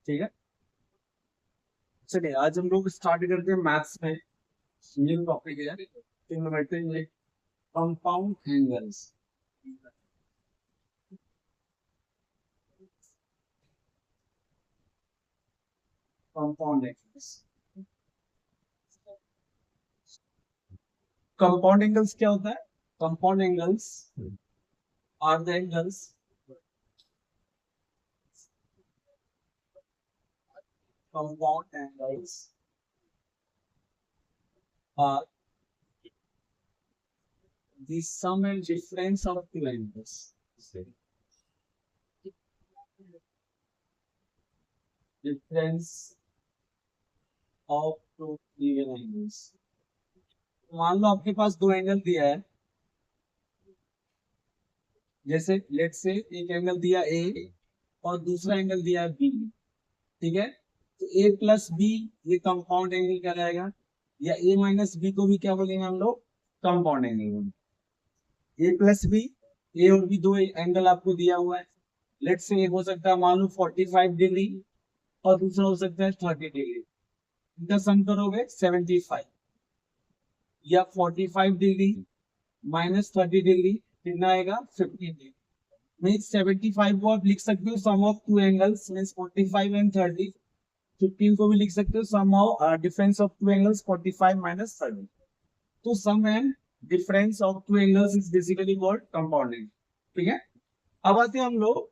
ठीक है, चलिए आज हम लोग स्टार्ट करते हैं मैथ्स में। ये टॉपिक है trigonometry, compound angles. Compound angles, compound angles क्या होता है? Compound angles are the angles compound angles are the sum and difference of two angles. Difference of two given angles. मान लो आपके पास दो एंगल दिया है, जैसे लेट से एक एंगल दिया ए और दूसरा एंगल दिया है बी। ठीक है, तो ए प्लस बी ये कंपाउंड एंगल क्या रहेगा, या ए माइनस बी को भी क्या बोलेंगे हम लोग, कंपाउंड एंगल बोलेंगे। ए प्लस बी, ए और बी दो एंगल आपको दिया हुआ है। लेट से एक हो सकता है मान लो 45 डिग्री और दूसरा हो सकता है 30 डिग्री। इनका सम करोगे 75, या 45 डिग्री माइनस 30 डिग्री कितना आएगा 15 डिग्री। मीन्स 75 को आप लिख सकते हो sum of two angles, means 45 and 30। 15 को भी लिख सकते हो sum of difference of two angles 45 minus 30। तो sum and difference of two angles is basically called compounding. ठीक है, अब आते हैं हम लोग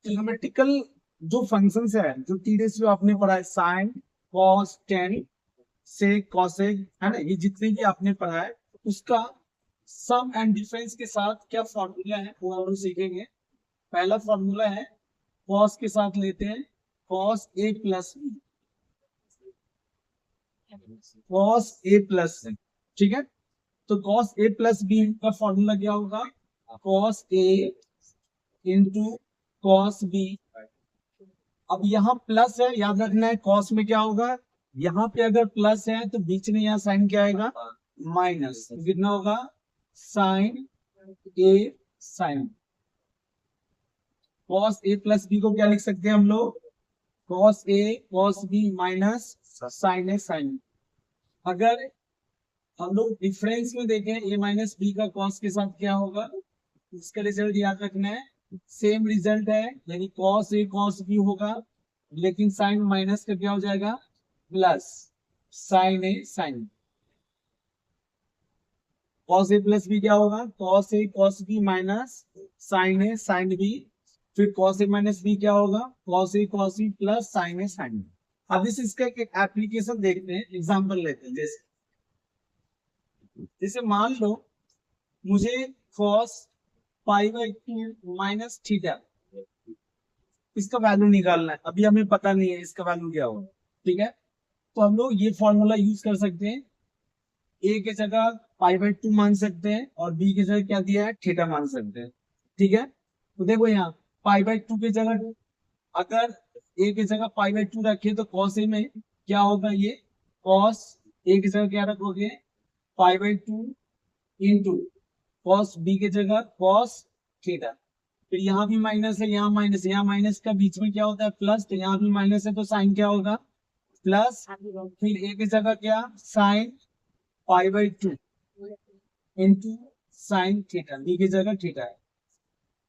ट्रिग्नोमेट्रिकल जो फंक्शंस है, जो टी रेशियो आपने पढ़ा है, साइन कॉस टेन से कॉसेक, है ना, ये जितने भी आपने पढ़ा है उसका सम एंड डिफरेंस के साथ क्या फॉर्मूला है वो हम लोग सीखेंगे। पहला फॉर्मूला है कॉस के साथ लेते हैं cos A plus B, cos A plus, ठीक है। तो कॉस ए प्लस बी का फॉर्मूला क्या होगा, cos A into cos B. अब यहाँ प्लस है, याद रखना है कॉस में क्या होगा, यहाँ पे अगर प्लस है तो बीच में यहाँ साइन क्या आएगा, माइनस। कितना होगा, sign A sign. Cos A plus B को क्या लिख सकते हैं हम लोग, cos A cos B minus sign A sign. अगर हम लोग डिफरेंस में देखें ए माइनस बी का कॉस के साथ क्या होगा, इसका रिजल्ट याद रखना है, सेम रिजल्ट है, यानी कॉस ए कॉस बी होगा, लेकिन साइन माइनस का क्या हो जाएगा, plus sign A sign. Cos A plus B क्या होगा, cos A cos B minus sign A sine B. फिर कॉस ए माइनस बी क्या होगा, cos A cos B plus sign A sine B. अब इसका एक एप्लीकेशन देखते हैं, एग्जांपल लेते हैं। जैसे मान लो मुझे cos pi by two minus theta इसका वैल्यू निकालना है, अभी हमें पता नहीं है इसका वैल्यू क्या होगा। ठीक है, तो हम लोग ये फॉर्मूला यूज कर सकते हैं, ए के जगह पाई बाई टू मान सकते हैं और बी की जगह क्या दिया है, थीटा मान सकते हैं। ठीक है, तो देखो यहाँ पाई बाई टू की जगह अगर ए की जगह पाई बाई टू रखे तो कॉस ए में क्या होगा, ये कॉस ए की जगह क्या रखोगे, pi by two into cos B की जगह कॉस थीटा। फिर यहाँ भी माइनस है, यहाँ माइनस है, यहाँ माइनस का बीच में क्या होता है प्लस, तो यहाँ भी माइनस है तो साइन क्या होगा, प्लस। फिर ए की जगह क्या, sine pi by two into sine theta, B की जगह थीटा है।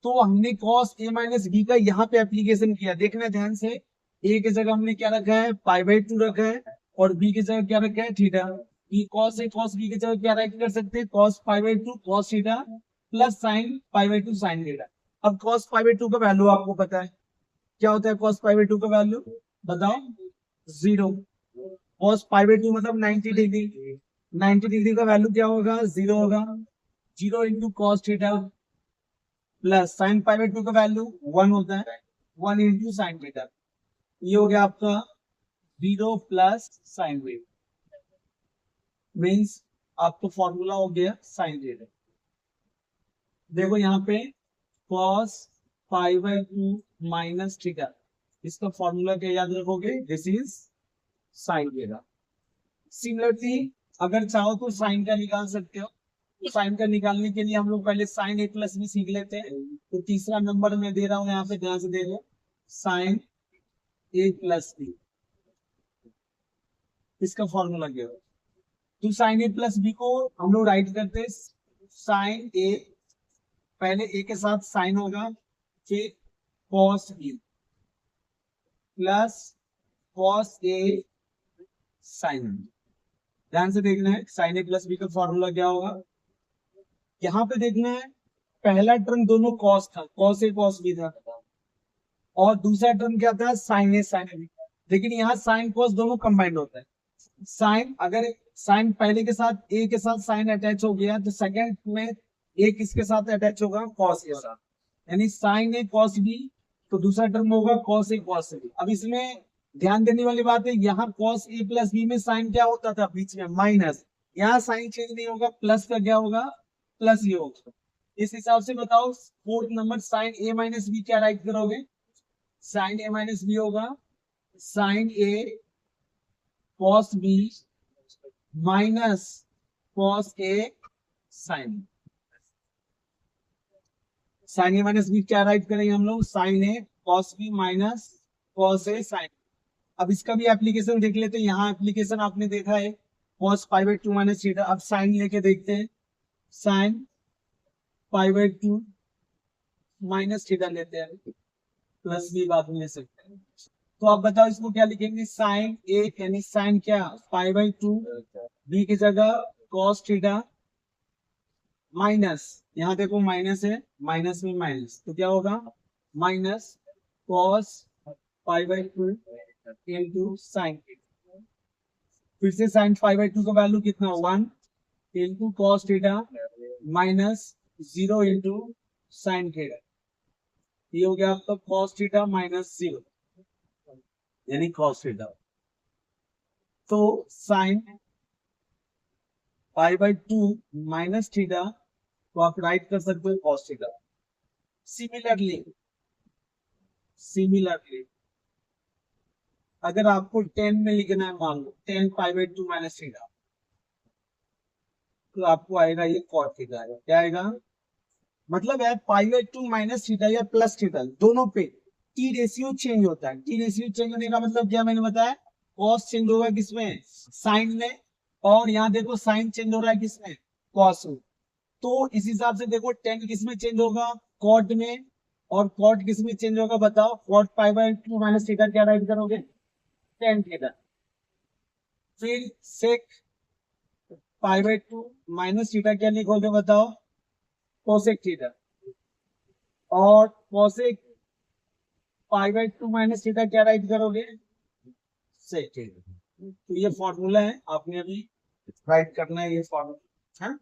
तो हमने कॉस ए माइनस बी का यहाँ पे एप्लीकेशन किया, देखना ध्यान से। ए की जगह हमने क्या रखा है, पाई बाई टू रखा है, और बी की जगह क्या रखा है, theta. Cos A cos B की जगह क्या राइट कर सकते हैं, cos pi by to cos theta plus sign pi by to sine theta. अब कॉस पाई बाई टू का वैल्यू आपको पता है, क्या होता है कॉस पाई बाई टू का वैल्यू, बताओ, zero. Cos pi by to मतलब 90 डिग्री, 90 डिग्री का वैल्यू क्या होगा, जीरो होगा। Zero into cos theta plus sign pi by to का वैल्यू 1 होता है, 1 इंटू साइन थीटा। ये हो गया आपका zero plus sine wave, means आपका फॉर्मूला हो गया साइन थीटा। देखो यहाँ पे cos pi by two minus theta, इसका फॉर्मूला क्या याद रखोगे, this is sine theta. Similarly अगर चाहो तो साइन का निकाल सकते हो, तो साइन का निकालने के लिए हम लोग पहले साइन ए प्लस भी सीख लेते हैं। तो तीसरा नंबर मैं दे रहा हूँ यहाँ पे, ध्यान से दे लो, साइन ए प्लस बी, इसका फॉर्मूला क्या है? तो साइन ए प्लस बी को हम लोग राइट करते हैं साइन ए, पहले ए के साथ साइन होगा, फिर cos B plus cos A sine B. ध्यान से देखना है साइन ए प्लस बी का फॉर्मूला क्या होगा। यहाँ पे देखना है पहला टर्म दोनों कॉस था, कॉस ए कॉस बी था, और दूसरा टर्म क्या था, साइन ए साइन बी। लेकिन यहाँ साइन कॉस दोनों कंबाइंड होता है। साइन, अगर साइन पहले के साथ ए के साथ साइन अटैच हो गया तो सेकंड में ए किसके साथ अटैच होगा, कॉस के साथ, यानी साइन ए कॉस बी, तो दूसरा टर्म होगा कॉस ए कॉस बी। अब इसमें ध्यान देने वाली बात है, यहाँ कॉस ए प्लस बी में साइन क्या होता था, बीच में माइनस, यहाँ साइन चेंज नहीं होगा, प्लस का क्या होगा, प्लस ये होगा। इस हिसाब से बताओ फोर्थ नंबर साइन ए माइनस बी क्या राइट करोगे, साइन ए माइनस बी होगा sign A cos B minus cos A sign. Sign A minus B क्या राइट करेंगे हम लोग, sign A cos B minus cos A sign. अब इसका भी एप्लीकेशन देख लेते हैं। यहाँ एप्लीकेशन आपने देखा है cos pi by two minus theta. अब साइन लेके देखते हैं, sign pi by two minus theta लेते हैं, प्लस भी बाद में ले सकते हैं। तो आप बताओ इसको क्या लिखेंगे, साइन ए यानी साइन क्या पाई बाई टू, बी की जगह कॉस थीटा माइनस, यहाँ देखो माइनस है, माइनस में माइनस तो क्या होगा, minus cos pi by two into sign. फिर से साइन पाई बाई टू का वैल्यू कितना, 1 into cos theta minus 0 into sine theta. ये हो गया आपका कॉस थीटा माइनस 0 यानी कॉस थीटा। तो sign pi by two minus theta तो आप राइट कर सकते हो कॉस थीटा। सिमिलरली अगर आपको 10 में लिखना है, मान लो 10 पाई बाई टू माइनस थीटा, तो आपको आएगा ये कॉस थीटा आएगा। क्या आएगा, मतलब है पाई बाई टू माइनस थीटा या प्लस थीटा दोनों पे टी रेशियो चेंज होता है। टी रेशियो चेंज होने का मतलब क्या मैंने बताया, कॉस चेंज होगा किसमें, साइन में, और यहाँ देखो साइन चेंज हो रहा है किसमें, कॉस में। तो इस हिसाब से देखो टेन किसमें चेंज होगा, कॉट में, और कॉट किसमें चेंज होगा बताओ, cot pi by two minus theta क्या राइट करोगे, टेन थीटा। फिर sec pi by two minus theta क्या लिखोगे बताओ, कोसेक थीटा। और cosec pi by two minus theta क्या राइट करोगे, सेक थीटा। तो ये फॉर्मूला है, आपने अभी राइट करना है ये फॉर्मूला है।